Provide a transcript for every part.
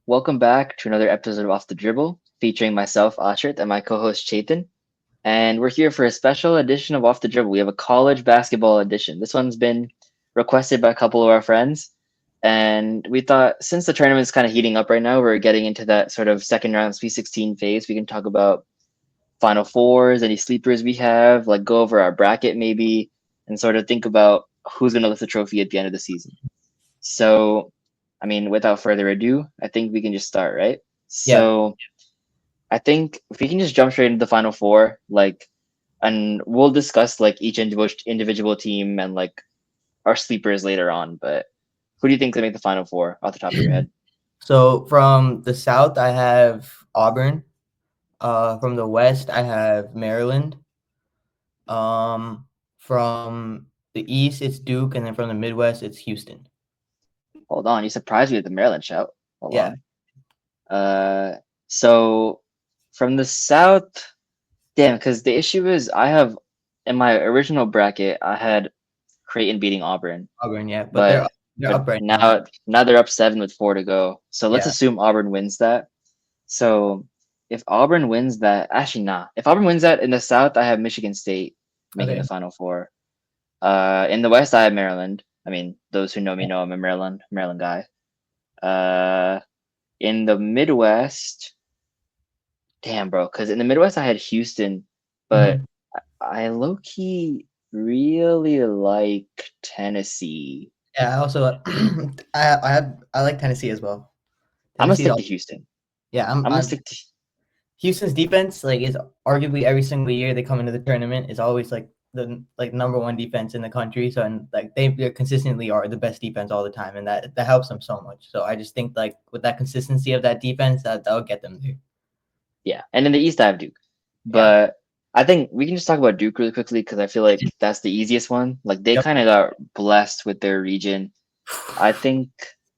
Welcome back to another episode of Off the Dribble, featuring myself, Aashrith, and my co-host Chetan. And we're here for a special edition of Off the Dribble. We have a college basketball edition. This one's been requested by a couple of our friends, and we thought since the tournament's kind of heating up right now, we're getting into that sort of second round Sweet 16 phase. We can talk about Final Fours, any sleepers we have, like go over our bracket maybe, and sort of think about who's going to lift the trophy at the end of the season. So, I mean, without further ado, I think we can just start, right? Yeah. So, I think if we can just jump straight into the final four, and we'll discuss like each individual team and like our sleepers later on. But who do you think can make the final four off the top of your head? So from the South, I have Auburn. From the West, I have Maryland. From the East, it's Duke, and then from the Midwest, it's Houston. Hold on, you surprised me with the Maryland shout. Hold Yeah. on. So from the South, damn, because the issue is I have in my original bracket I had Creighton beating Auburn, Auburn, yeah, but they're but they're up right now. now they're up 7 with 4 to go. So let's Yeah. assume Auburn wins that. So if Auburn wins that, actually nah. If Auburn wins that in the South, I have Michigan State making Okay. the Final Four. In the West, I have Maryland. I mean, those who know me know I'm a Maryland guy. In the Midwest, damn, bro, because in the Midwest I had Houston, but Mhm. I low key really like Tennessee. Yeah. I also I like Tennessee as well. I'm gonna Tennessee's stick all, to Houston. yeah. I'm gonna stick to Houston's defense is arguably every single year they come into the tournament is always the number one defense in the country. So and they consistently are the best defense all the time, and that helps them so much. So I just think with that consistency of that defense, that'll get them there. yeah. And in the East I have Duke, Yeah. but I think we can just talk about Duke really quickly because I feel like that's the easiest one. Like they Yep. kind of got blessed with their region. I think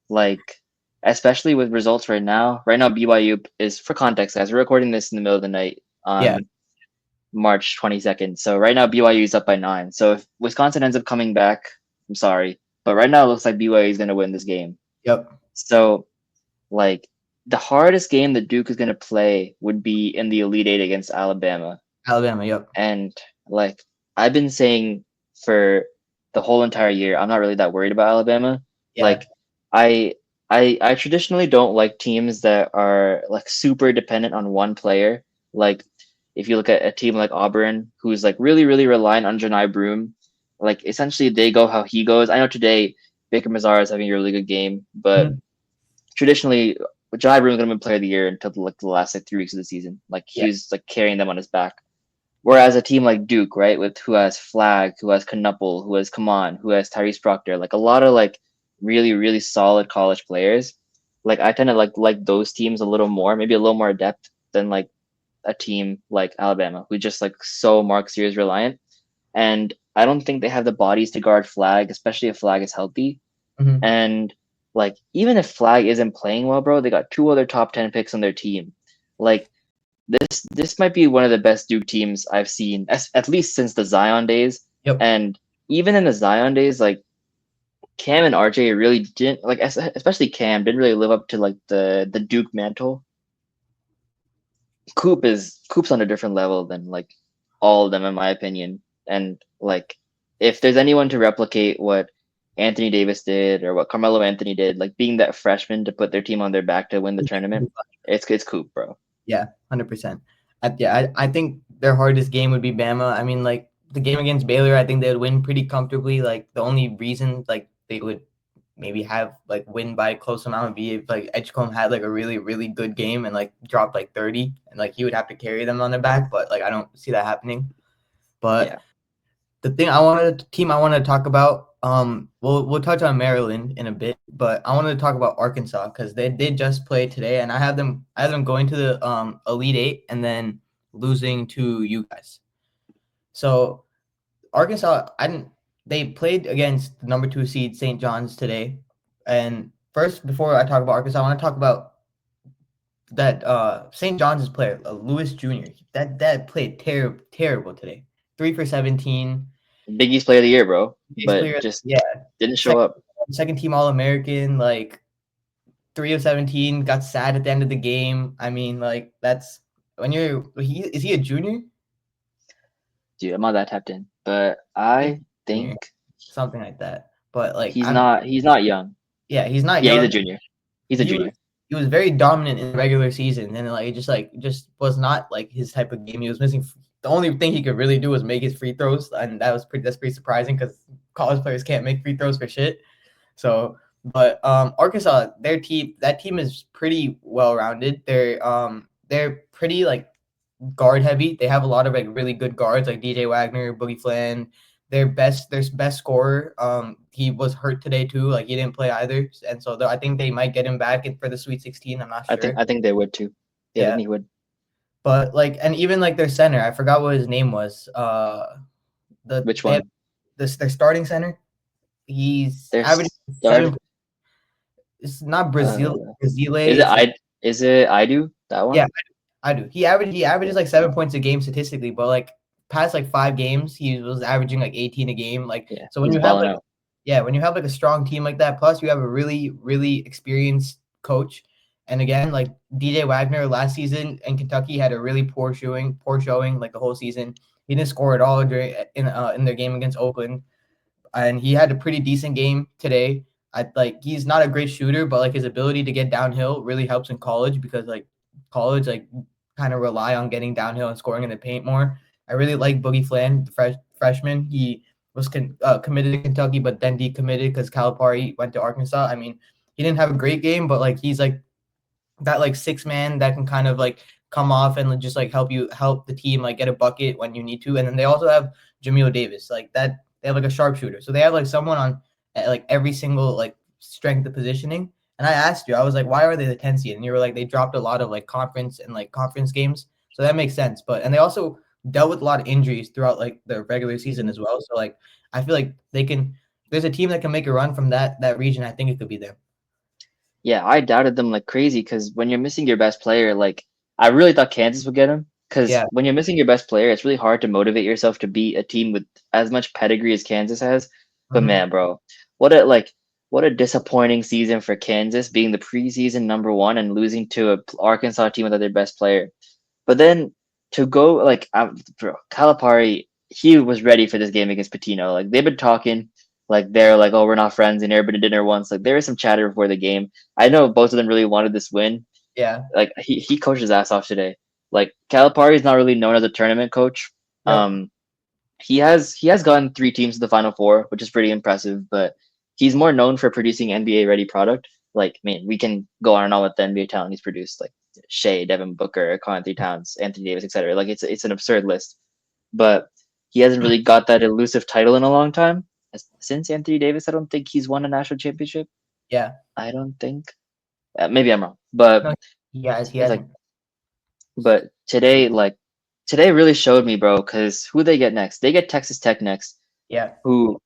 like especially with results right now. Right now BYU is for context, guys. We're recording this in the middle of the night Yeah. on March 22nd. So right now BYU is up by 9. So if Wisconsin ends up coming back, I'm sorry, but right now it looks like BYU is going to win this game. Yep. So like the hardest game that Duke is going to play would be in the Elite 8 against Alabama. Alabama. Yep. And like I've been saying for the whole entire year, I'm not really that worried about Alabama. Yeah. Like I I traditionally don't like teams that are like super dependent on one player. Like if you look at a team like Auburn, who's like really reliant on Janai Broom, like essentially they go how he goes. I know today Baker Mazar is having a really good game, but Mhm. traditionally Janai Broom is going to be player of the year until like the last like 3 weeks of the season. Like he Yeah. was like carrying them on his back. Whereas a team like Duke, right, with who has Flagg, who has Knuppel, who has Kaman, who has Tyrese Proctor, like a lot of like really solid college players. Like I tend to like those teams a little more, maybe a little more adept than like a team like Alabama, who just like so Mark Sears reliant. And I don't think they have the bodies to guard Flagg, especially if Flagg is healthy. Mhm. And like even if Flagg isn't playing well, bro, they got 2 other top 10 picks on their team. Like this might be one of the best Duke teams I've seen, at least since the Zion days. Yep. And even in the Zion days, like Cam and RJ really didn't like, especially Cam didn't really live up to like the Duke mantle. Coop's on a different level than like all of them in my opinion. And like if there's anyone to replicate what Anthony Davis did or what Carmelo Anthony did, like being that freshman to put their team on their back to win the tournament, it's Coop, bro. Yeah. 100%. I think their hardest game would be Bama. I mean, the game against Baylor, I think they would win pretty comfortably. Like the only reason they would maybe have win by a close amount would be if Edgecombe had a really good game and dropped 30 and he would have to carry them on their back. But I don't see that happening. But Yeah. the team I wanted to talk about, we'll touch on Maryland in a bit, but I wanted to talk about Arkansas because they did just play today, and I have them going to the Elite Eight and then losing to you guys. So Arkansas, they played against the number 2 seed St. John's today, and first before I talk about Arkansas, I want to talk about that St. John's player Lewis Jr. That played terrible today. 3 for 17. Big East player of the year, bro. Biggest But player, just yeah. didn't show Second, up. second team All American. 3 of 17, got sad at the end of the game. I mean, like that's when is he a junior? Dude, I'm not that tapped in, but He's I a junior, think something like that. But like he's not young. yeah, he's not Yeah, he's a young. junior. He's a He junior. was he was very dominant in the regular season, and just was not like his type of game. He was missing. The only thing he could really do was make his free throws, and that's pretty surprising because college players can't make free throws for shit. So, but Arkansas, that team is pretty well rounded. They're pretty like guard heavy. They have a lot of like really good guards like DJ Wagner, Boogie Flan. Their best scorer, he was hurt today too. Like he didn't play either, and so I think they might get him back for the Sweet 16. I'm not sure. I think they would too. Yeah, I Yeah, think he would. but like, and even like their center, I forgot what his name was. Which They have one? their starting center. He's There's averaging start. 7. It's not Uh, Brazile. is it It's I? Is it I do that yeah, one? I do. He averages like 7 points a game statistically, but like past like 5 games, he was averaging like 18 a game. Like Yeah, so when he's you have balling like out. when you have like a strong team like that, plus you have a really, really experienced coach. And again, like DJ Wagner last season in Kentucky had a really poor showing like the whole season. He didn't score at all during in their game against Oakland, and he had a pretty decent game today. I like he's not a great shooter, but like his ability to get downhill really helps in college because like college like kind of rely on getting downhill and scoring in the paint more. I really like Boogie Flan, the freshman. He was committed to Kentucky, but then decommitted because Calipari went to Arkansas. I mean, he didn't have a great game, but like he's like that like 6 man that can kind of like come off and just like help the team like get a bucket when you need to. And then they also have Jamil Davis like that. They have like a sharpshooter, so they have like someone on like every single like strength of positioning. And I asked you, I was like, why are they the 10th seed? And you were like, they dropped a lot of like conference games, so that makes sense. But and they also dealt with a lot of injuries throughout like the regular season Mhm. as well. So like I feel like they can. There's a team that can make a run from that region. I think it could be them. Yeah, I doubted them like crazy because when you're missing your best player, like I really thought Kansas would get him. Because Yeah. when you're missing your best player, it's really hard to motivate yourself to beat a team with as much pedigree as Kansas has. But Mm-hmm. man, bro, what a like what a disappointing season for Kansas, being the preseason #1 and losing to a Arkansas team without their best player. But then to go like bro, Calipari, he was ready for this game against Patino. Like they've been talking, like they're like, oh, we're not friends, and everybody dinner once. Like there was some chatter before the game. I know both of them really wanted this win. Yeah. Like he coached his ass off today. Like Calipari is not really known as a tournament coach. Yep. He has gotten 3 teams to the Final Four, which is pretty impressive. But he's more known for producing NBA ready product. Like, man, we can go on and on with the NBA talent he's produced, like Shea, Devin Booker, Anthony Towns, Anthony Davis, etc. Like it's an absurd list. But he hasn't really got that elusive title in a long time. Since Anthony Davis, I don't think he's won a national championship. Yeah. I don't think. Maybe I'm wrong, but No, he it's like, hasn't. but today really showed me, bro. Because who they get next? They get Texas Tech next, Yeah. who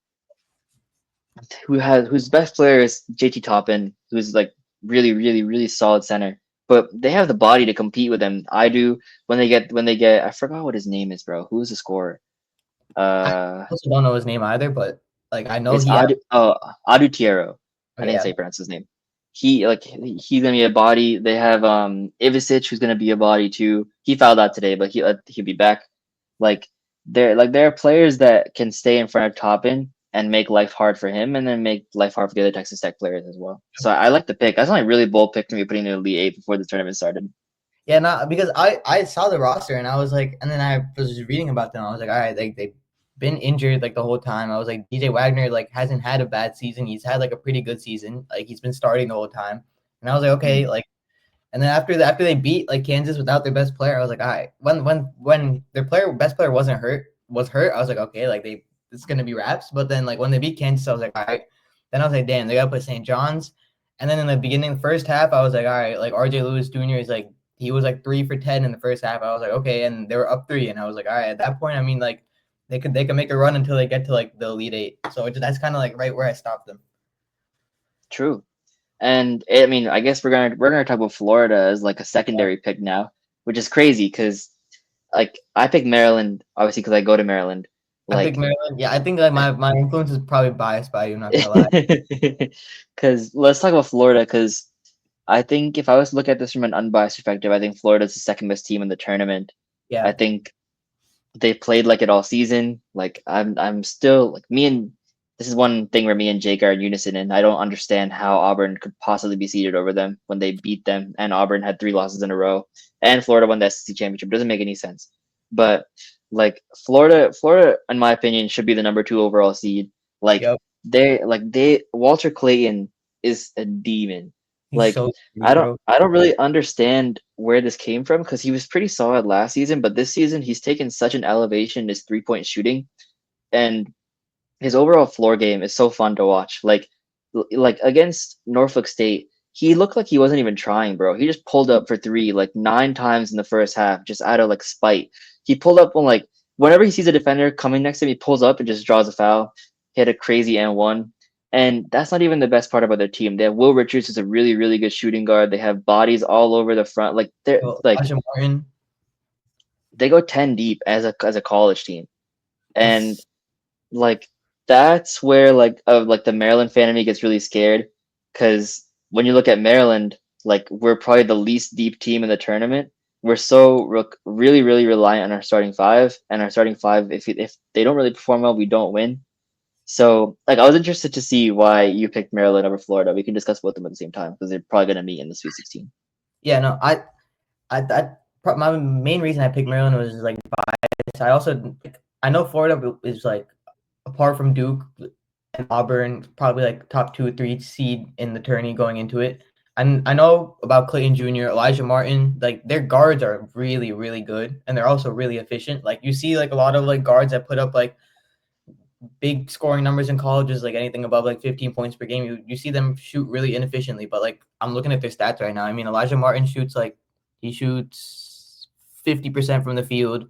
whose best player is JT Toppin, who's like really, really, really solid center. But they have the body to compete with them. I do when they get I forgot what his name is, bro. Who's the scorer? I Uh, also don't know his name either, but like I know it's he had. Adu Tiero. Oh I didn't yeah. say pronounce his name. He's gonna be a body. They have Ivicic who's gonna be a body too. He fouled out today, but he'll be back. Like there are players that can stay in front of Toppin and make life hard for him, and then make life hard for the other Texas Tech players as well. So I like the pick. That's only a really bold pick to me, putting in the Elite Eight before the tournament started. Yeah, no, because I saw the roster and I was like, and then I was just reading about them. I was like, all right, they've been injured like the whole time. I was like, DJ Wagner like hasn't had a bad season. He's had like a pretty good season. Like he's been starting the whole time. And I was like, okay, Mhm. like, and then after they beat like Kansas without their best player, I was like, all right, when their best player was hurt, I was like, okay, like it's gonna be wraps. But then like when they beat Kansas, I was like, all right. Then I was like, damn, they gotta play St. John's. And then in the beginning, first half, I was like, all right, like RJ Lewis Jr. is like he was like 3 for 10 in the first half. I was like, okay, and they were up 3, and I was like, all right, at that point, I mean, like they could make a run until they get to like the Elite Eight. So that's kind of like right where I stopped them. True. And I mean, I guess we're gonna talk about Florida as like a secondary pick now, which is crazy because like I picked Maryland obviously because I go to Maryland. I picked Like, Maryland. Yeah, I think like my influence is probably biased by you. Not gonna lie. because let's talk about Florida because I think if I was to look at this from an unbiased perspective, I think Florida's the second best team in the tournament. I Yeah. think they played like it all season. Like I'm still like me and this is one thing where me and Jake are in unison, and I don't understand how Auburn could possibly be seeded over them when they beat them, and Auburn had 3 losses in a row, and Florida won the SEC championship. Doesn't make any sense. But like Florida, in my opinion, should be the number 2 overall seed. Like Yep. they Walter Clayton is a demon. He's Like so sturdy, bro. I don't really understand where this came from because he was pretty solid last season, but this season he's taken such an elevation in his 3-point shooting, and his overall floor game is so fun to watch. Like against Norfolk State, he looked like he wasn't even trying, bro. He just pulled up for three like 9 times in the first half, just out of like spite. He pulled up on like whenever he sees a defender coming next to him, he pulls up and just draws a foul. He had a crazy N1. And that's not even the best part about their team. They have Will Richards, who's a really, really good shooting guard. They have bodies all over the front. Like they're Yo, like Elijah Martin. they go 10 deep as a college team. And That's like that's where like the Maryland fan in me gets really scared because when you look at Maryland, like we're probably the least deep team in the tournament. We're so really really reliant on our starting five, and our starting five, if they don't really perform well, we don't win. So like I was interested to see why you picked Maryland over Florida. We can discuss both of them at the same time because they're probably gonna meet in the Sweet 16. yeah. No, my main reason I picked Maryland was like bias. I also I know Florida is like apart from Duke and Auburn, probably like top 2 or 3 seed in the tourney going into it. And I know about Clayton Jr., Elijah Martin, like their guards are really, really good, and they're also really efficient. Like you see, like a lot of like guards that put up like big scoring numbers in colleges, like anything above like 15 points per game. You see them shoot really inefficiently, but like I'm looking at their stats right now. I mean, Elijah Martin shoots like he shoots 50% from the field,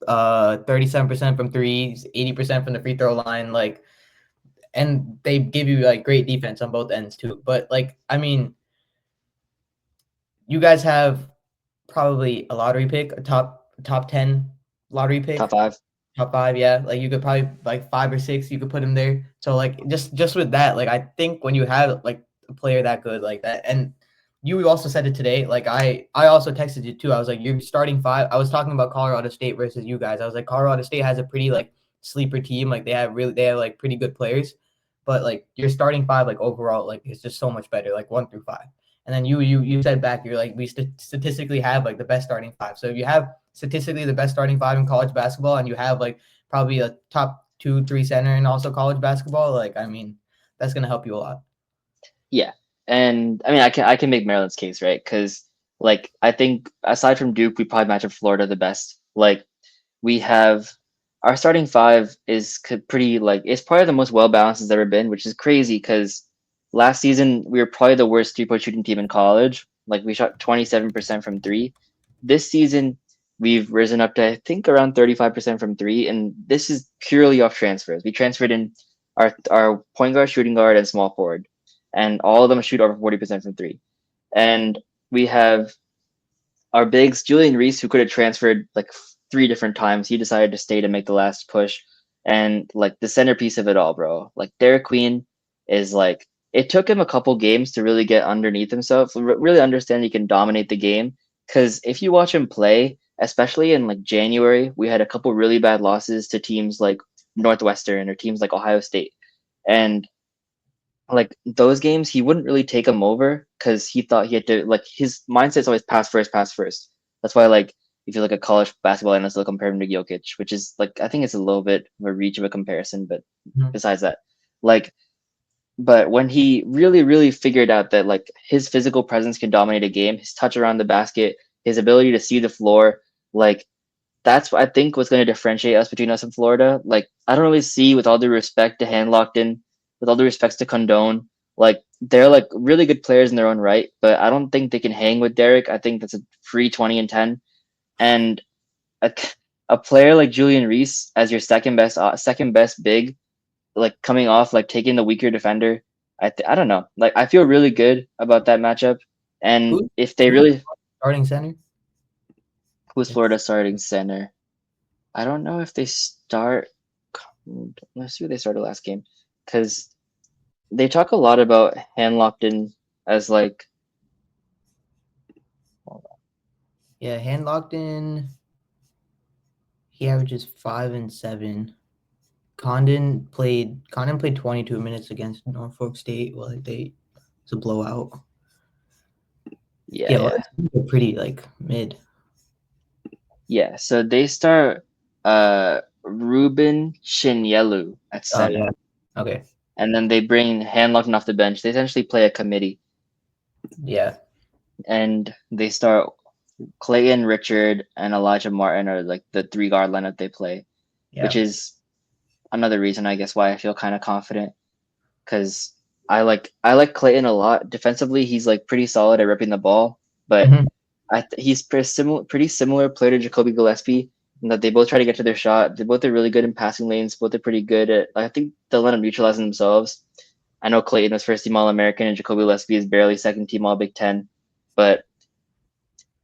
37% from threes, 80% from the free throw line, like, and they give you like great defense on both ends too. But like, I mean, you guys have probably a lottery pick, a top 10 lottery Top pick. five. Top 5, yeah. Like you could probably like 5 or 6, you could put him there. So like just with that, like I think when you have like a player that good like that, and you also said it today. Like I also texted you too. I was like, you're starting five. I was talking about Colorado State versus you guys. I was like, Colorado State has a pretty like sleeper team. Like they have like pretty good players, but like your starting five like overall like it's just so much better. Like 1 through 5. And then you said back, you're like, we statistically have like the best starting five. So if you have statistically the best starting five in college basketball, and you have like probably a top 2, 3 center in also college basketball, like I mean, that's gonna help you a lot. Yeah, and I mean, I can make Maryland's case, right? Because like I think aside from Duke, we probably match up Florida the best. Like we have our starting five is pretty like it's probably the most well balanced it's ever been, which is crazy because last season we were probably the worst 3-point shooting team in college. Like we shot 27% from three. This season we've risen up to I think around 35% from three, and this is purely off transfers. We transferred in our point guard, shooting guard, and small forward, and all of them shoot over 40% from three. And we have our bigs, Julian Reese, who could have transferred like 3 different times. He decided to stay to make the last push. And like the centerpiece of it all, bro. Like Derik Queen is like it took him a couple games to really get underneath himself, really understand he can dominate the game. Because if you watch him play, especially in like January, we had a couple really bad losses to teams like Northwestern or teams like Ohio State. And like those games, he wouldn't really take them over because he thought he had to like his mindset's always pass first, pass first. That's why like if you look at college basketball analysts, they'll compare him to Jokic, which is like I think it's a little bit of a reach of a comparison, but Mhm. besides that, like but when he really, really figured out that like his physical presence can dominate a game, his touch around the basket, his ability to see the floor, like that's what I think what's going to differentiate us between us and Florida. Like, I don't really see, with all due respect to Hand Locked In, with all due respects to Condone, like they're like really good players in their own right, but I don't think they can hang with Derik. I think that's a free 20 and 10, and a, a player like Julian Reese as your second best big, like coming off like taking the weaker defender. I don't know. Like I feel really good about that matchup, and Who if they who's really starting center? who's Florida It's starting center? I don't know if they start. Let's see what they started last game, because they talk a lot about hand locked in as like. Yeah, Hand-Lockton, he averages 5 and 7. Condon played 22 minutes against Norfolk State. Well, it's a blowout. Yeah, Yeah, well, yeah. they're pretty like mid. Yeah, so they start Ruben Chinyelu at Oh yeah. center, Okay. and then they bring Hanlock off the bench. They essentially play a committee, Yeah. and they start Clayton, Richard, and Elijah Martin are like the three guard lineup they play, which Yeah. is another reason I guess why I feel kind of confident because I like Clayton a lot. Defensively, he's like pretty solid at ripping the ball, but Mhm. he's pretty similar player to Jacoby Gillespie in that they both try to get to their shot. They both are really good in passing lanes. Both are pretty good at. I think they'll let them neutralize themselves. I know Clayton was first team All American and Jacoby Gillespie is barely second team All Big Ten, but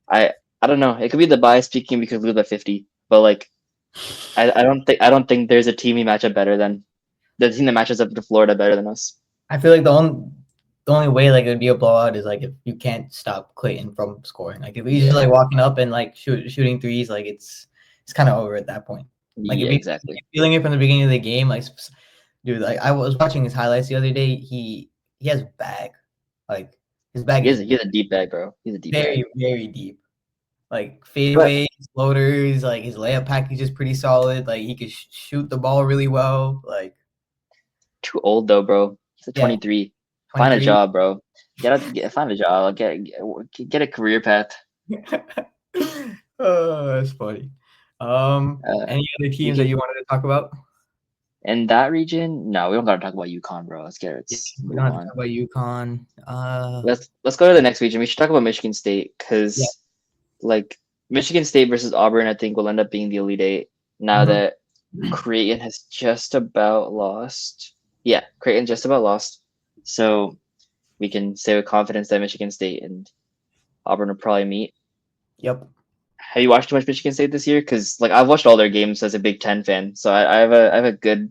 I I don't know. It could be the bias speaking because we lose by 50, but like I don't think there's a team we match up better than the team that matches up to Florida better than us. I feel like the only way like it would be a blowout is like if you can't stop Clayton from scoring. Like if he's just Yeah, like walking up and like shooting threes, like it's kind of over at that point. Like yeah, if exactly. you're feeling it from the beginning of the game, like dude, like I was watching his highlights the other day. He has bag, like his bag He is has a, he has a deep bag, bro. He's a deep bag. very very deep. Like But fadeaways, floaters, like his layup package is pretty solid. Like he could shoot the ball really well. Like too old though, bro. He's a yeah, 23. Find a 23. job, bro. Find a job. Get a career path. Oh, that's funny. Uh, Any other we teams that can you wanted to talk about? in that region. No, we don't gotta talk about UConn, bro. Yeah, Let's we don't move have to on. talk about UConn. Let's go to the next region. We should talk about Michigan State Yeah. because like Michigan State versus Auburn, I think will end up being the Elite Eight now Mhm. that Creighton has just about lost. Yeah, Creighton just about lost. So we can say with confidence that Michigan State and Auburn will probably meet. Yep. Have you watched too much Michigan State this year? Because like I've watched all their games as a Big Ten fan, so I have a I good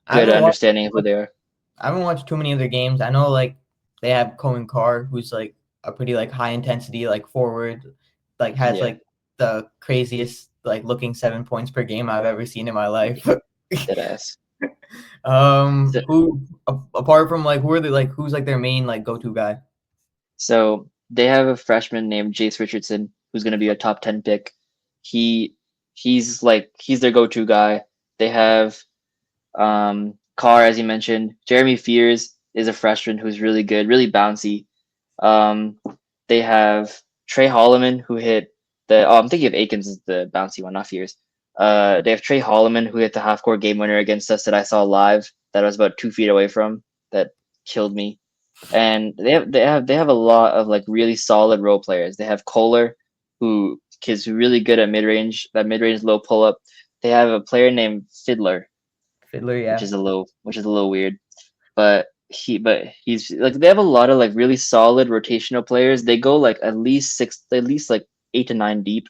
haven't watched. understanding of who they are. I haven't watched too many of their games. I know like they have Cohen Carr, who's like a pretty like high intensity like forward, like has Yeah, like the craziest like looking 7 points per game I've ever seen in my life. dead ass. So, Who apart from like who are they like who's like their main like go to guy? so they have a freshman named Jace Richardson who's going to be a top 10 pick. He he's their go-to guy. They have Carr, as you mentioned. Jeremy Fears is a freshman who's really good, really bouncy. Um, they have Trey Holloman who hit the. Oh, I'm thinking of Akins is the bouncy one, not Fears. They have Trey Holloman who hit the half-court game winner against us that I saw live. That I was about 2 feet away from. That killed me. And they have a lot of like really solid role players. They have Kohler, who is really good at mid range low pull up. They have a player named Fiddler, Fiddler, which yeah. is a little weird, but he's like they have a lot of like really solid rotational players. They go like at least like 8 to 9 deep,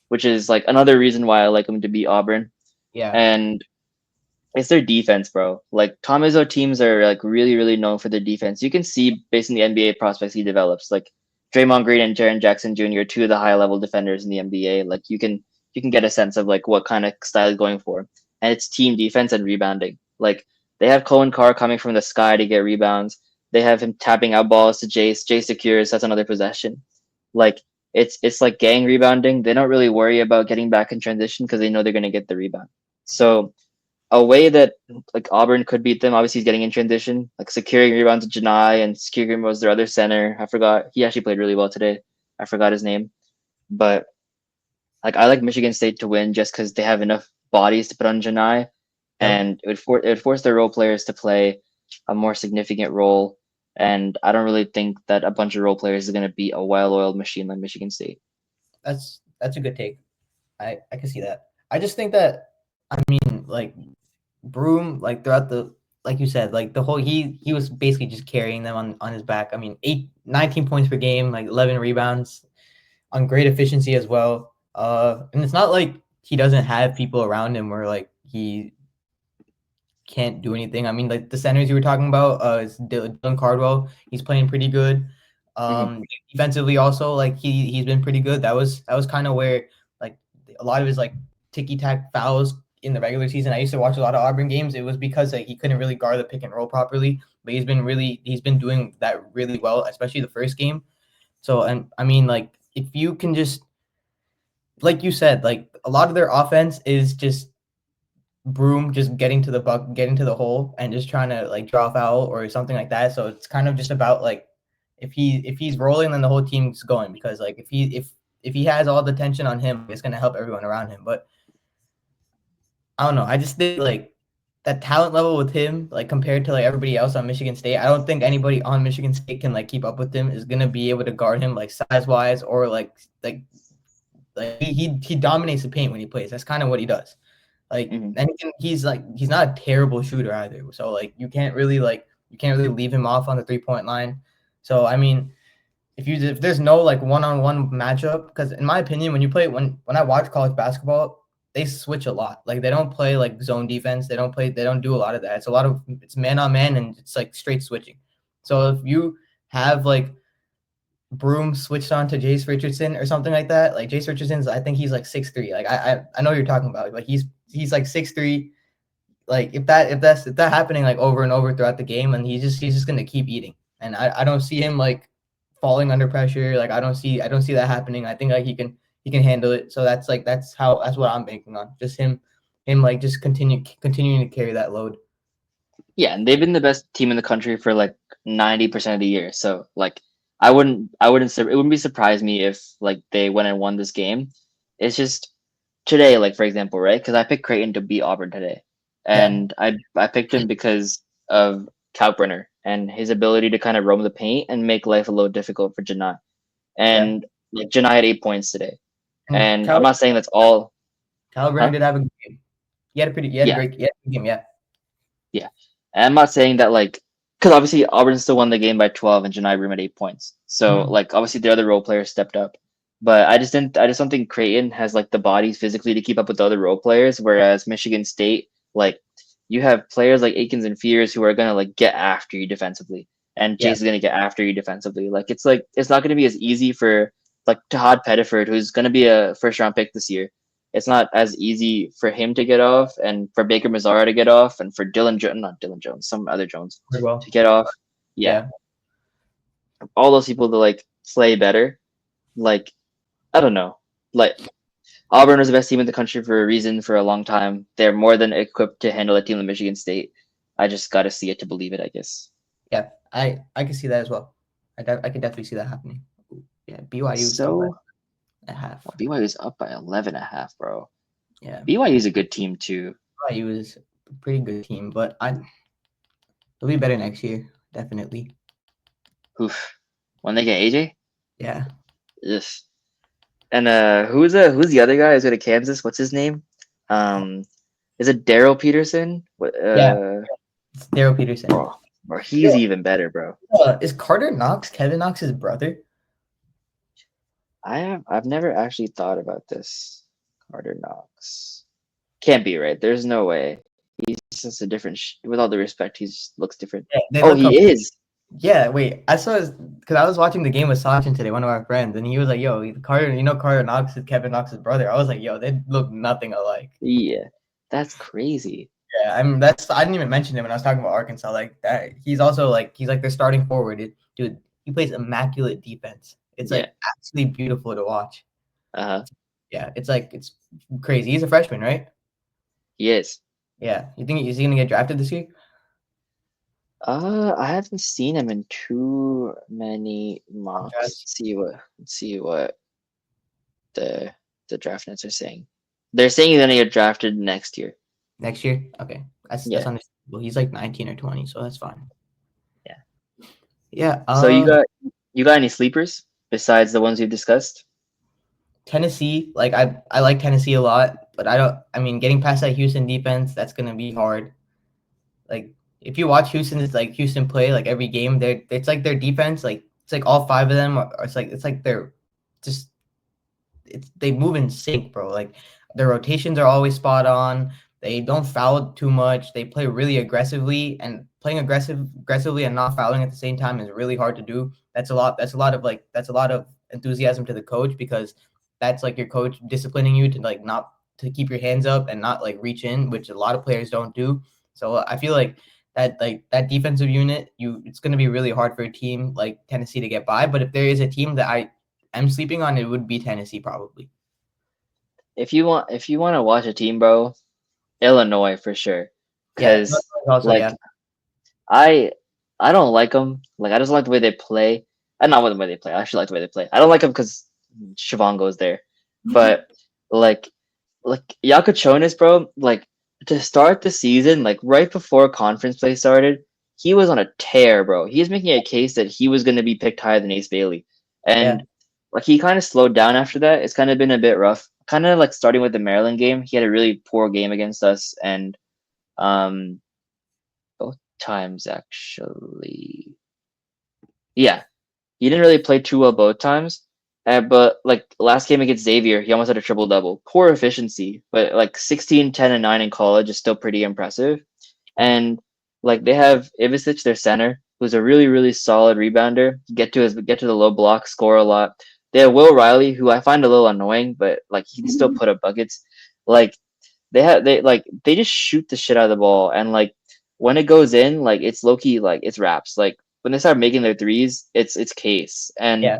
which is like another reason why I like them to beat Auburn. Yeah. And it's their defense, bro. Like Tom Izzo teams are like really, really known for their defense. You can see based on the NBA prospects he develops, like Draymond Green and Jaren Jackson Jr., two of the high level defenders in the NBA. Like you can get a sense of like what kind of style he's going for. And it's team defense and rebounding. Like they have Cohen Carr coming from the sky to get rebounds. They have him tapping out balls to Jace. Jace secures, that's another possession. Like it's like gang rebounding. They don't really worry about getting back in transition because they know they're gonna get the rebound. So a way that like Auburn could beat them. Obviously, he's getting in transition, like securing rebounds to Janai and securing was their other center. I forgot. He actually played really well today. I forgot his name, but like I like Michigan State to win just because they have enough bodies to put on Janai, Yep. and it would force their role players to play a more significant role. And I don't really think that a bunch of role players is going to beat a well-oiled machine like Michigan State. That's a good take. I can see that. I just think that I mean like Broom like throughout the like you said like the whole he was basically just carrying them on his back. I mean 19 points per game, like 11 rebounds on great efficiency as well. And it's not like he doesn't have people around him where like he can't do anything. I mean like the centers you were talking about is Dylan Cardwell. He's playing pretty good. Defensively also, like he's been pretty good. That was kind of where like a lot of his like ticky tack fouls in the regular season. I used to watch a lot of Auburn games. It was because like he couldn't really guard the pick and roll properly, but he's been doing that really well, especially the first game. So, and I mean, like if you can just, like you said, like a lot of their offense is just Broom just getting to the buck, getting to the hole, and just trying to like draw foul or something like that. So it's kind of just about like if he's rolling, then the whole team's going, because like if he has all the tension on him, it's gonna help everyone around him. But I don't know. I just think like that talent level with him, like compared to like everybody else on Michigan State, I don't think anybody on Michigan State can like keep up with him, is gonna be able to guard him like size wise, or he dominates the paint when he plays. That's kind of what he does. Like, and he's not a terrible shooter either. So like you can't really leave him off on the 3-point line. So I mean, if there's no like one-on-one matchup, because in my opinion, when I watch college basketball, they switch a lot. Like they don't play like zone defense. They don't do a lot of that. It's man on man, and it's like straight switching. So if you have like Broom switched on to Jace Richardson or something like that, like Jace Richardson's, I think he's like 6'3". Like I know what you're talking about. Like he's like 6'3". Like if that's happening like over and over throughout the game, and he's just gonna keep eating. And I don't see him like falling under pressure. Like I don't see that happening. I think like he can handle it. So that's what I'm banking on. Just him like just continuing to carry that load. Yeah, and they've been the best team in the country for like 90% of the year. So like it wouldn't be surprise me if like they went and won this game. It's just today, like for example, right? Because I picked Creighton to beat Auburn today, and I picked him because of Kalkbrenner and his ability to kind of roam the paint and make life a little difficult for Janai. And like Janai had 8 points today, and I'm not saying that's all. Kalkbrenner did have a good game. He had a great game. Yeah. Yeah, and I'm not saying that like, because obviously Auburn still won the game by 12 and Janai Room at 8 points. So like obviously the other role players stepped up, but I just don't think Creighton has like the bodies physically to keep up with the other role players. Whereas Michigan State, like you have players like Akins and Fears who are gonna like get after you defensively, and Jace is gonna get after you defensively. Like it's not gonna be as easy for like Tahad Pettiford, who's gonna be a first round pick this year. It's not as easy for him to get off, and for Baker Mazzara to get off, and for not Dylan Jones, some other Jones to get off. Yeah. All those people to like play better. Like, I don't know. Like, Auburn was the best team in the country for a reason for a long time. They're more than equipped to handle a team like Michigan State. I just got to see it to believe it, I guess. Yeah, I can see that as well. I can definitely see that happening. Yeah, BYU. So a half. BYU is up by 11.5, bro. Yeah, BYU is a good team too. BYU is a pretty good team, but they'll be better next year, definitely. Oof. When they get AJ? Yeah. Yes. And who's the other guy who's going to Kansas? What's his name? Is it Daryl Peterson? Yeah, it's Daryl Peterson. Or he's even better, bro. Is Carter Knox Kevin Knox's brother? I've never actually thought about this. Carter Knox can't be, right? There's no way. He's just a different. With all the respect, he looks different. Yeah, he is. Yeah, wait. I saw because I was watching the game with Sachin today, one of our friends, and he was like, "Yo, Carter Knox is Kevin Knox's brother." I was like, "Yo, they look nothing alike." Yeah, that's crazy. Yeah, I didn't even mention him when I was talking about Arkansas. Like that, he's like their starting forward. Dude, he plays immaculate defense. It's like absolutely beautiful to watch. Yeah, it's crazy. He's a freshman, right? He is. Yeah, you think is he gonna get drafted this year? I haven't seen him in too many mocks. Let's see what the draft nets are saying. They're saying he's gonna get drafted next year. Next year? Okay. That's understandable. He's like 19 or 20, so that's fine. Yeah. Yeah. So you got any sleepers besides the ones we've discussed? Tennessee, like I like Tennessee a lot, but getting past that Houston defense, that's gonna be hard. Like if you watch Houston play like every game, it's like their defense, like it's like all five of them they move in sync, bro. Like their rotations are always spot on. They don't foul too much. They play really aggressively, and playing aggressively and not fouling at the same time is really hard to do. That's a lot. That's a lot of enthusiasm to the coach, because that's like your coach disciplining you to like not to keep your hands up and not like reach in, which a lot of players don't do. So I feel like that defensive unit, it's going to be really hard for a team like Tennessee to get by. But if there is a team that I am sleeping on, it would be Tennessee probably. If you want to watch a team, bro, Illinois for sure. Yeah. Because Also, like yeah. I I don't like them. Like I just like the way they play. And not the way they play. I actually like the way they play. I don't like them because Siobhan goes there. But like Yakachonis, bro, like to start the season, like right before conference play started, he was on a tear, bro. He was making a case that he was going to be picked higher than Ace Bailey, Yeah. and like he kind of slowed down after that. It's kind of been a bit rough. Kind of like starting with the Maryland game, he had a really poor game against us, and um, both times actually, yeah, he didn't really play too well both times. But like last game against Xavier, he almost had a triple double. Poor efficiency, but like 16, 10, and 9 in college is still pretty impressive. And like they have Ivicic, their center, who's a really, really solid rebounder. Get to the low block, score a lot. They have Will Riley, who I find a little annoying, but like he can still put up buckets. Like they just shoot the shit out of the ball, and like when it goes in, like it's low key, like it's wraps. Like when they start making their threes, it's case. And Yeah.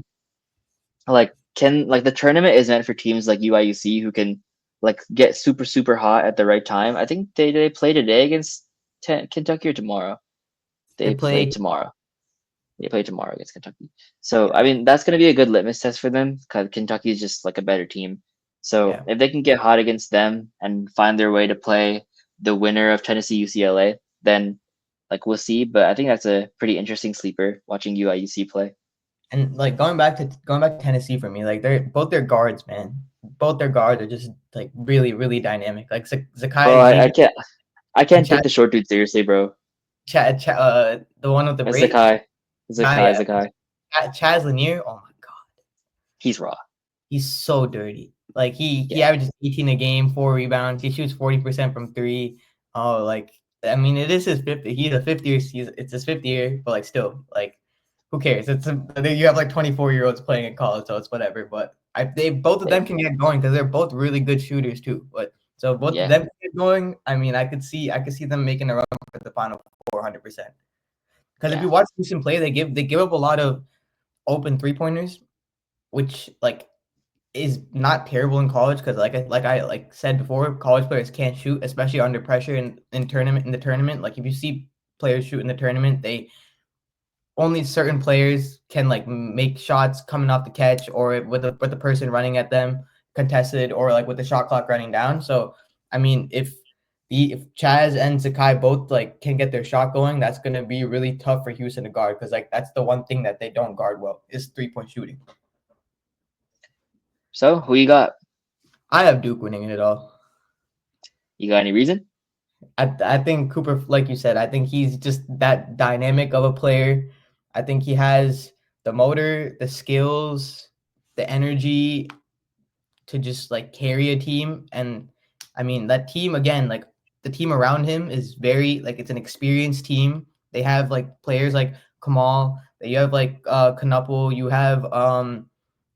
like can like the tournament is meant for teams like UIUC who can like get super super hot at the right time. I think they play today against Kentucky or tomorrow. They They play play. tomorrow. They play tomorrow against Kentucky. So Yeah. I mean that's gonna be a good litmus test for them because Kentucky is just like a better team. So Yeah. if they can get hot against them and find their way to play the winner of Tennessee UCLA, then like we'll see. But I think that's a pretty interesting sleeper watching UIUC play. And like going back to Tennessee for me, like they're both their guards, man. Both their guards are just like really, really dynamic. Like Bro, Zakai Xavier I and can't take the short dude seriously, bro. The one with the It's braids. Zakai. Zakai, yeah. Zakai. Chaz Lanier. Oh my god, He's raw. he's so dirty. Like he Yeah. averages 18 a game, 4 rebounds. He shoots 40% from three. Oh, like I mean, it is his fifth. He's a fifth year. It's his fifth year, but like still, like who cares? You have like 24-year-olds playing in college, so it's whatever. But they both of They, them can get going because they're both really good shooters too. But so both of yeah. them can get going. I mean, I could see them making a run for the final 400%. Because if Yeah. you watch Houston play, they give up a lot of open 3-pointers, which like is not terrible in college because like I said before, college players can't shoot, especially under pressure in the tournament. Like if you see players shoot in the tournament, they only certain players can like make shots coming off the catch or with the person running at them contested or like with the shot clock running down. So I mean, if Chaz and Zakai both like can get their shot going, that's gonna be really tough for Houston to guard because like that's the one thing that they don't guard well is 3-point shooting. So who you got? I have Duke winning it all. You got any reason? I think Cooper, like you said, I think he's just that dynamic of a player. I think he has the motor, the skills, the energy to just like carry a team. And I mean, that team again, like the team around him is very like it's an experienced team. They have like players like Kamal, you have like Knuppel, you have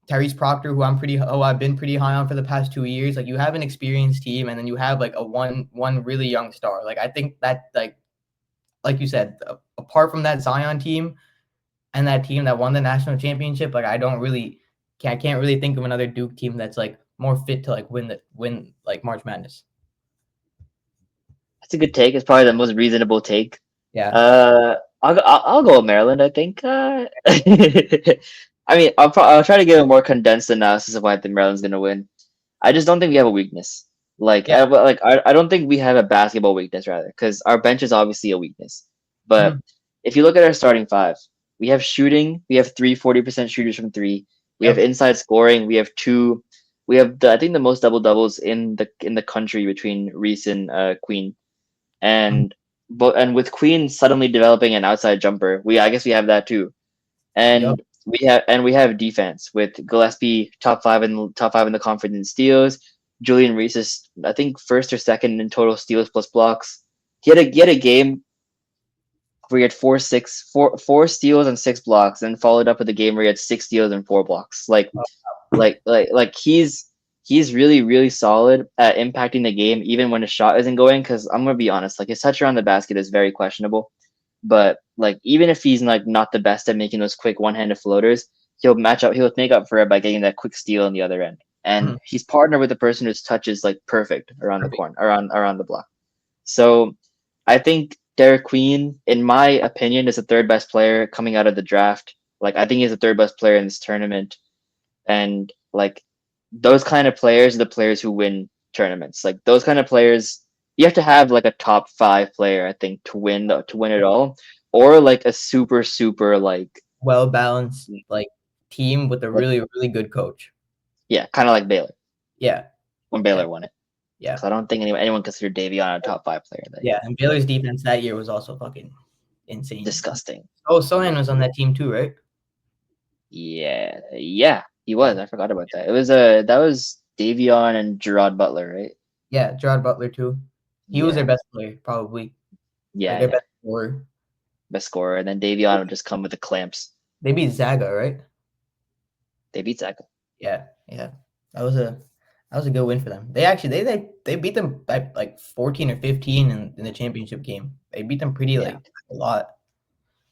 Tyrese Proctor, I've been pretty high on for the past 2 years. Like you have an experienced team, and then you have like a one really young star. Like I think that like you said, apart from that Zion team and that team that won the national championship, like I can't really think of another Duke team that's like more fit to like win like March Madness. That's a good take. It's probably the most reasonable take. Yeah, I'll go with Maryland. I think. I mean, I'll try to give a more condensed analysis of why I think Maryland's gonna win. I just don't think we have a weakness. yeah, I don't think we have a basketball weakness rather, because our bench is obviously a weakness. But mhm, if you look at our starting five, we have shooting. We have 40% shooters from three. We have yep, inside scoring. We have two. We have I think the most double doubles in the country between Reese and Queen. mhm, And with Queen suddenly developing an outside jumper, I guess we have that too. yep, And we have defense with Gillespie top five in the conference in steals. Julian Reese is I think first or second in total steals plus blocks. He had a game where he had four steals and 6 blocks, and followed up with a game where he had 6 steals and 4 blocks. Like he's really really solid at impacting the game even when his shot isn't going. Because I'm gonna be honest, like his touch around the basket is very questionable. But like even if he's like not the best at making those quick one-handed floaters, he'll match up. He'll make up for it by getting that quick steal on the other end. And Mhm. he's partnered with the person whose touch is like perfect around the Perfect. corner, around the block. So I think Derik Queen, in my opinion, is the third best player coming out of the draft. Like I think he's the third best player in this tournament, and like those kind of players are the players who win tournaments. Like those kind of players, you have to have like a top 5 player, I think, to win it all, or like a super like Well balanced like team with a like really really good coach. yeah, kind of like Baylor Yeah, when yeah, Baylor won it. yeah, Because I don't think anyone considered Davion a top 5 player that yeah. year. And Baylor's defense that year was also fucking insane. Disgusting. Oh, Sohan was on that team too, right? Yeah, he was. I forgot about that. It was that was Davion and Gerard Butler, right? Yeah, Gerard Butler too. He was Yeah, their best player, probably. Like their yeah. best scorer. Best scorer, and then Davion would just come with the clamps. They beat Zaga, right? They beat Zach. Yeah, yeah. That was a good win for them. They actually they beat them by like 14 or 15 in the championship game. They beat them pretty Yeah, like a lot.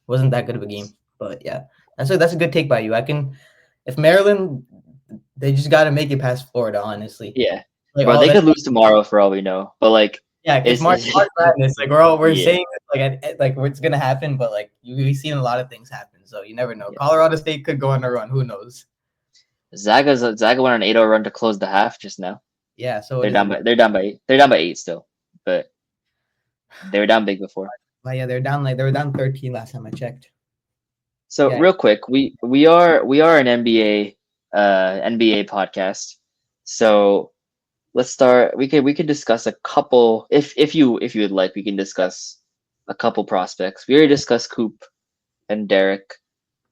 Wasn't that good of a game, but yeah, that's a good take by you. I can, if Maryland, they just got to make it past Florida. Honestly, yeah. like Bro, all they that. could lose tomorrow for all we know. But like, Yeah, because March it's March Madness, like we're yeah, saying like it's gonna happen, but like we've seen a lot of things happen, so you never know. yeah. Colorado State could go on a run. Who knows? Zaga went on 8-0 run to close the half just now. Yeah, so it They're is. down by they're down by 8. They're down by 8 still, but they were down big before. But yeah, they were down 13 last time I checked. So Yeah, real quick, we are an NBA podcast. So let's start. We can discuss a couple if you would like. We can discuss a couple prospects. We already discussed Coop and Derik.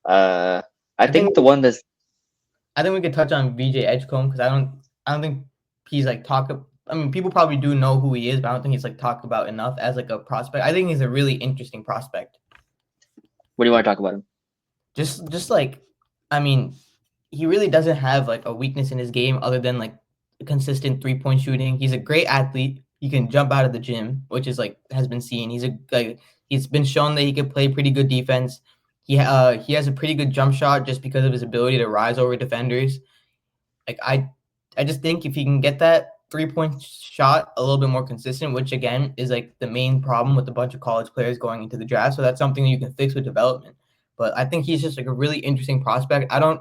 Uh, I I think think the one that's I think we could touch on VJ Edgecombe because I don't think he's like talk. I mean, people probably do know who he is, but I don't think he's like talked about enough as like a prospect. I think he's a really interesting prospect. what do you want to talk about him? Just like, I mean, he really doesn't have like a weakness in his game other than like consistent 3-point shooting. He's a great athlete. He can jump out of the gym, which is like has been seen. He's been shown that he can play pretty good defense. He has a pretty good jump shot just because of his ability to rise over defenders. Like I just think if he can get that 3-point shot a little bit more consistent, which again is like the main problem with a bunch of college players going into the draft. So that's something that you can fix with development. But I think he's just like a really interesting prospect. I don't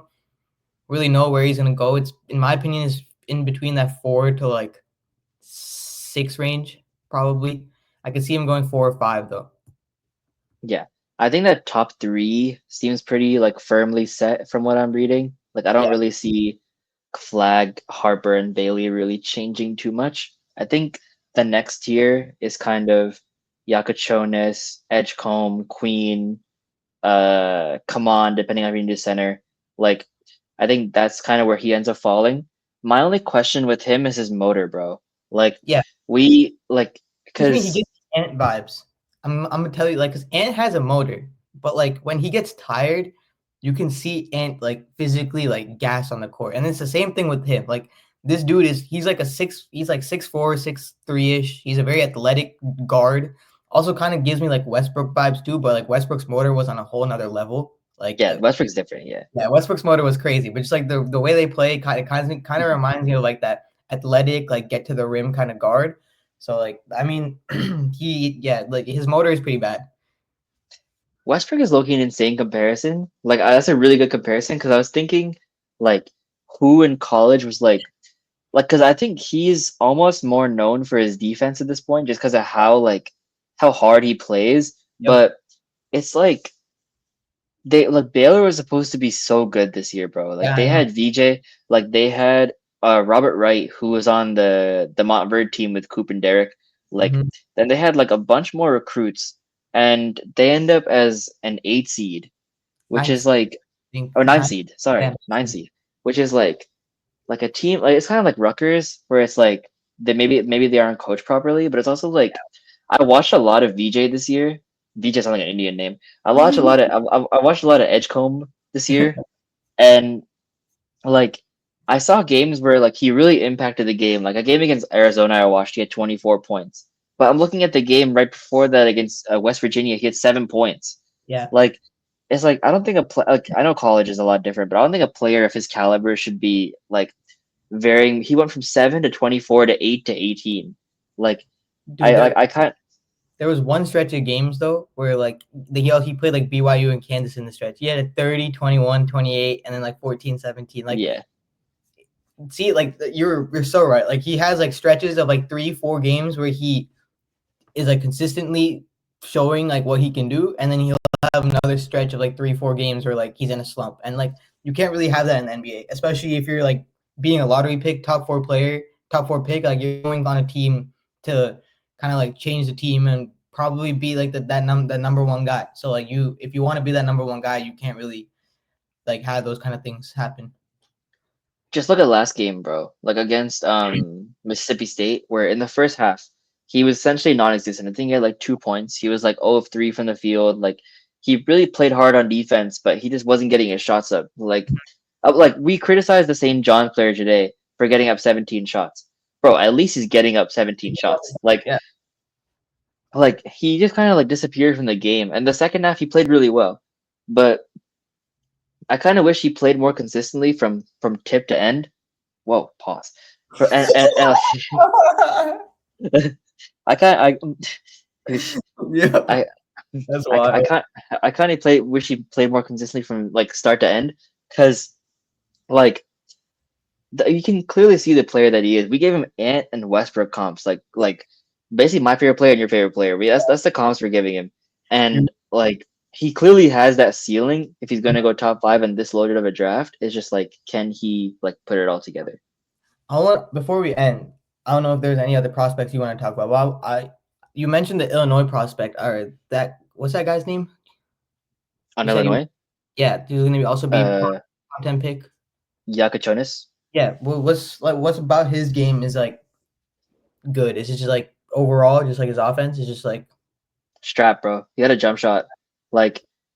really know where he's gonna go. It's in my opinion is in between that 4 to like 6 range, probably. I could see him going 4 or 5 though. Yeah, I think that top 3 seems pretty like firmly set from what I'm reading. Like I don't Yeah. really see Flagg, Harper, and Bailey really changing too much. I think the next tier is kind of Yakachonis, Edgecombe, Queen, come on, depending on if you do center. Like, I think that's kind of where he ends up falling. My only question with him is his motor, bro. Like, Yeah. we like Gives me he because gives me Ant vibes. I'm gonna tell you, like, because Ant has a motor, but like when he gets tired, you can see Ant like physically like gas on the court, and it's the same thing with him. Like this dude he's like he's like 6'4", 6'3" ish. He's a very athletic guard. Also, kind of gives me like Westbrook vibes too, but like Westbrook's motor was on a whole nother level. yeah, Westbrook's different. Yeah, Yeah, Westbrook's motor was crazy, but just like the way they play, kind of reminds me of like that athletic, like get to the rim kind of guard. So like, I mean, like his motor is pretty bad. Westbrook is looking an insane comparison. Like, that's a really good comparison because I was thinking, like, who in college was like because I think he's almost more known for his defense at this point just because of how hard he plays. Yep. But it's like Baylor was supposed to be so good this year, bro. Like Yeah, they I know. had VJ, like they had Robert Wright who was on the Montverde team with Coop and Derik. Like Mhm. then they had like a bunch more recruits and they end up as an 8 seed, which Nine, is like think or nine nine. seed, sorry, Yeah, 9 seed, which is like a team like it's kind of like Rutgers where it's like they maybe they aren't coached properly, but it's also like I watched a lot of VJ this year Vijay sounds like an Indian name. I watched a lot of Edgecombe this year, and like I saw games where like he really impacted the game. Like a game against Arizona, I watched, he had 24 points. But I'm looking at the game right before that against West Virginia, he had 7 points. Yeah. Like it's like I don't think like I know college is a lot different, but I don't think a player of his caliber should be like varying. He went from 7 to 24 to 8 to 18. Like Dude, I can't. there was one stretch of games though where like he played like BYU and Kansas in the stretch. He had a 30, 21, 28, and then like 14, 17. Like Yeah, see, like you're so right. Like he has like stretches of like 3, 4 games where he is like consistently showing like what he can do, and then he'll have another stretch of like 3, 4 games where like he's in a slump. And like you can't really have that in the NBA, especially if you're like being a lottery pick, top 4 pick. Like you're going on a team to kind of like change the team and probably be like that number one guy. So like if you want to be that number one guy, you can't really like have those kind of things happen. just look at last game, bro. Like against Mississippi State, where in the first half he was essentially non-existent. I think he had like 2 points. He was like 0 of 3 from the field. Like he really played hard on defense, but he just wasn't getting his shots up. Like we criticized the St. John player today for getting up 17 shots. Bro, at least he's getting up 17 shots. Yeah. Like he just kind of like disappeared from the game. And the second half he played really well. But I kind of wish he played more consistently from tip to end. Whoa, pause. I can't. Yeah, I that's wild. I kind of wish he played more consistently from like start to end, because like you can clearly see the player that he is. We gave him Ant and Westbrook comps, like basically my favorite player and your favorite player. That's the comps we're giving him, and like he clearly has that ceiling if he's going to go top 5 in this loaded of a draft. It's just like, can he like put it all together? Before we end, I don't know if there's any other prospects you want to talk about. Well, you mentioned the Illinois prospect, or what's that guy's name? On Illinois? Yeah, he's gonna also be top 10 pick. Yakachonis? Yeah, well, what's about his game is like good? Is it just like overall, just like his offense? It's just like strap, bro. He had a jump shot,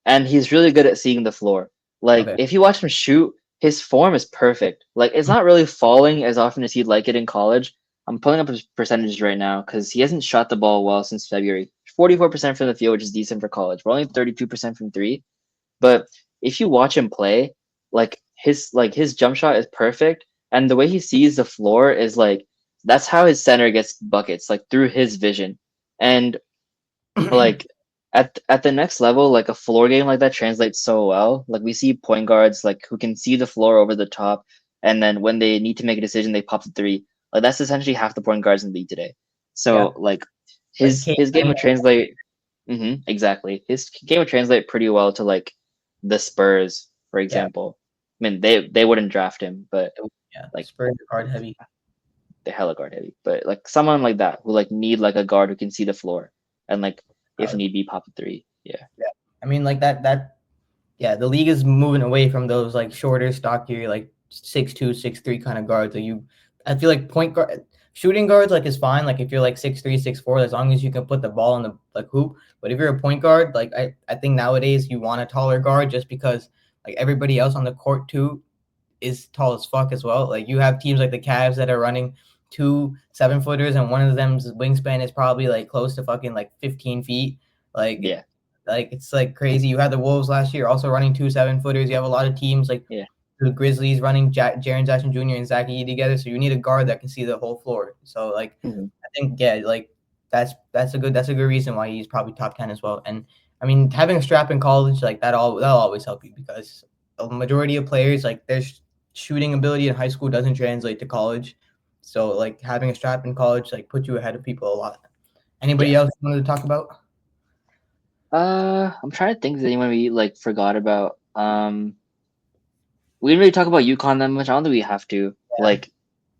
and he's really good at seeing the floor. Like if you watch him shoot, his form is perfect. Like it's not really falling as often as he'd like it in college. I'm pulling up his percentages right now because he hasn't shot the ball well since February. 44% from the field, which is decent for college. We're only 32% from 3. But if you watch him play, his jump shot is perfect, and the way he sees the floor is like that's how his center gets buckets, like through his vision. And like at the next level, like a floor game like that translates so well. Like we see point guards like who can see the floor over the top, and then when they need to make a decision, they pop the 3. Like that's essentially half the point guards in the league today. So like his game would translate. Exactly. His game would translate pretty well to like the Spurs, for example. I mean, they wouldn't draft him, but like Spurs are guard heavy. They're hella guard heavy. But like someone like that who like need like a guard who can see the floor and like if need be pop a 3. Yeah. I mean like that. Yeah, the league is moving away from those like shorter, stockier, like 6'2", 6'3" kind of guards. So I feel like point guard, shooting guards like is fine. Like if you're like 6'3", 6'4", as long as you can put the ball in the like hoop. But if you're a point guard, like I think nowadays you want a taller guard just because like everybody else on the court too is tall as fuck as well. Like you have teams like the Cavs that are running 2 7-footers and one of them's wingspan is probably like close to fucking like 15 feet. Like yeah. Like it's like crazy. You had the Wolves last year also running 2 7-footers. You have a lot of teams like the Grizzlies running Jaren Jackson Jr. and Zach Edey together. So you need a guard that can see the whole floor. So like I think like that's a good reason why he's probably top 10 as well. And I mean having a strap in college like that'll always help you because a majority of players like their shooting ability in high school doesn't translate to college. So like having a strap in college like puts you ahead of people a lot. Anybody else wanted to talk about? I'm trying to think of anyone we like forgot about. We didn't really talk about UConn that much. I don't think we have to. Yeah. Like,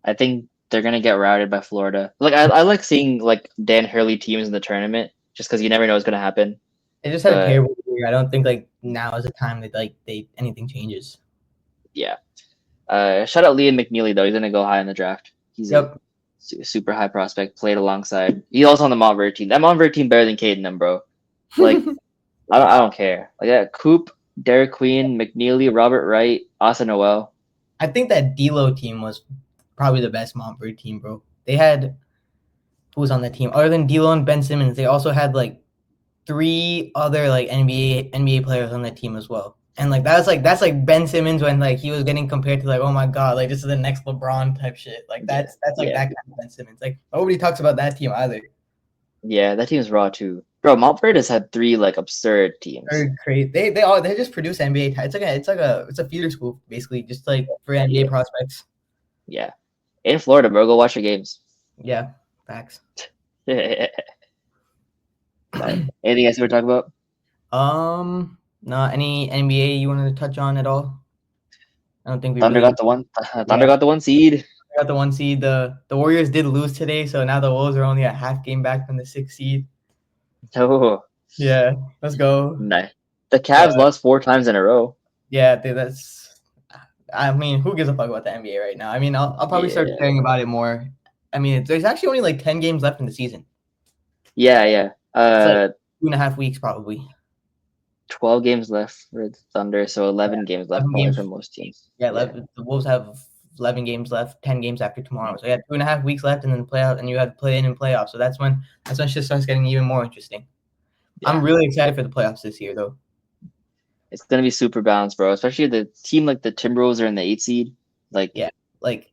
I think they're gonna get routed by Florida. Like, I like seeing like Dan Hurley teams in the tournament just because you never know what's gonna happen. They just had a terrible year. I don't think like now is the time that like anything changes. Yeah. Shout out Liam McNeely though. He's gonna go high in the draft. He's a super high prospect. Played alongside. He's also on the Montverde team. That Montverde team better than Caden, bro. Like I don't care. Like that Coop, Derik Queen, McNeely, Robert Wright, Asa Noel. I think that D'Lo team was probably the best Montford team, bro. They had who was on the team other than D'Lo and Ben Simmons. They also had like three other like NBA players on the team as well. And like that's like Ben Simmons when like he was getting compared to like, oh my god, like this is the next LeBron type shit. Like Yeah, that's like yeah, that kind of Ben Simmons. Like nobody talks about that team either. yeah. That team's raw too, bro. Montford has had three like absurd teams. They're crazy. They just produce NBA. It's a feeder school basically, just like for NBA Yeah, prospects. yeah. In Florida, bro. Go watch your games. Yeah, facts. But anything else you want to talk about? No, any NBA you wanted to touch on at all? I don't think we Thunder really. got the one. Thunder Yeah, got the one seed. got the 1 seed. The Warriors did lose today, so now the Wolves are only a half game back from the 6 seed. Oh, Yeah, let's go. nice. The But Cavs lost 4 times in a row. yeah, that's. I mean, who gives a fuck about the NBA right now? I mean, I'll probably start Yeah, caring about it more. I mean, there's actually only like 10 games left in the season. yeah, yeah. It's like 2.5 weeks probably. 12 games left for the Thunder, so Yeah, 11 games left 11 probably games. for most teams. Yeah, Yeah, 11, the Wolves have 11 games left, 10 games after tomorrow. So yeah, 2.5 weeks left, and then playoff, and you have to play in playoffs. So that's when shit starts getting even more interesting. yeah. I'm really excited for the playoffs this year, though. It's gonna be super balanced, bro. Especially the team like the Timberwolves are in the 8 seed. Like, Yeah, like,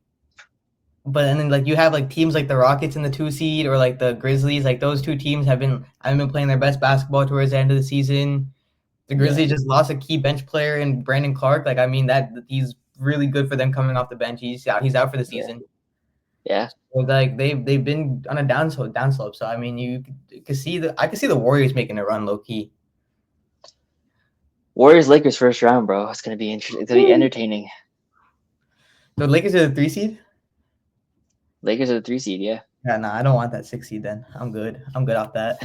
but and then like you have like teams like the Rockets in the 2 seed or like the Grizzlies. Like those two teams haven't been playing their best basketball towards the end of the season. The Grizzlies just lost a key bench player in Brandon Clark. Like I mean that he's really good for them coming off the bench. He's out for the season. yeah. So, like they've been on a downslope. So I mean you could see I could see the Warriors making a run low key. Warriors Lakers first round, bro. It's gonna be interesting. It's gonna be entertaining. The Lakers are the 3 seed. Lakers are the 3 seed, yeah. Yeah, no, I don't want that 6 seed. Then I'm good. I'm good off that.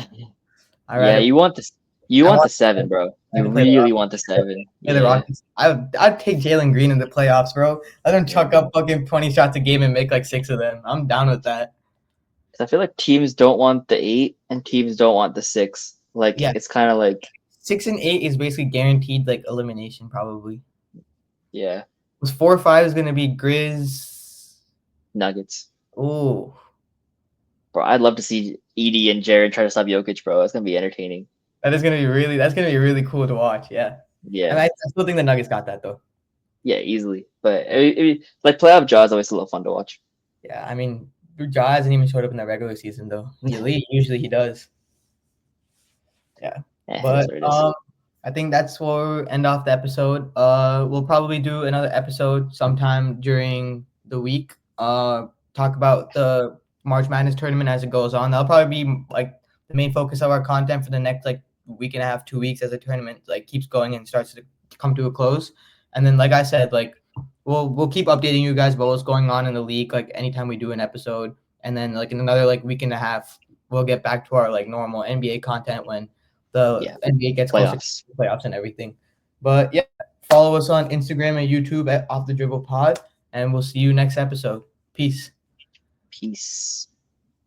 I Yeah, rather you want this. You I want the want 7, bro. I had You to play the really Rockets. want the 7. Yeah, the Yeah. Rockets. I'd take Jalen Green in the playoffs, bro. Let him chuck up fucking 20 shots a game and make like 6 of them. I'm down with that. 'Cause I feel like teams don't want the 8 and teams don't want the 6. Like Yeah, it's kind of like 6 and 8 is basically guaranteed like elimination probably. yeah, Was 4 or 5 is gonna be Grizz. Nuggets. Ooh, Bro, I'd love to see Edie and Jared try to stop Jokic, bro. It's gonna be entertaining. that's gonna be really cool to watch. Yeah, and Yeah, I still think the Nuggets got that though. yeah, easily. But like playoff jaw is always a little fun to watch. Yeah, I mean, Ja hasn't even showed up in the regular season though. Usually he does. Yeah, It is but what it is. I think that's where we end off the episode. We'll probably do another episode sometime during the week. Talk about the March Madness tournament as it goes on. That'll probably be like the main focus of our content for the next like week and a half, 2 weeks as the tournament like keeps going and starts to come to a close. And then, like I said, like we'll keep updating you guys about what's going on in the league. Like anytime we do an episode, and then like in another like week and a half, we'll get back to our like normal NBA content when the NBA gets closer to the playoffs and everything. But yeah, follow us on Instagram and YouTube at Off the Dribble Pod, and we'll see you next episode. Peace. Peace.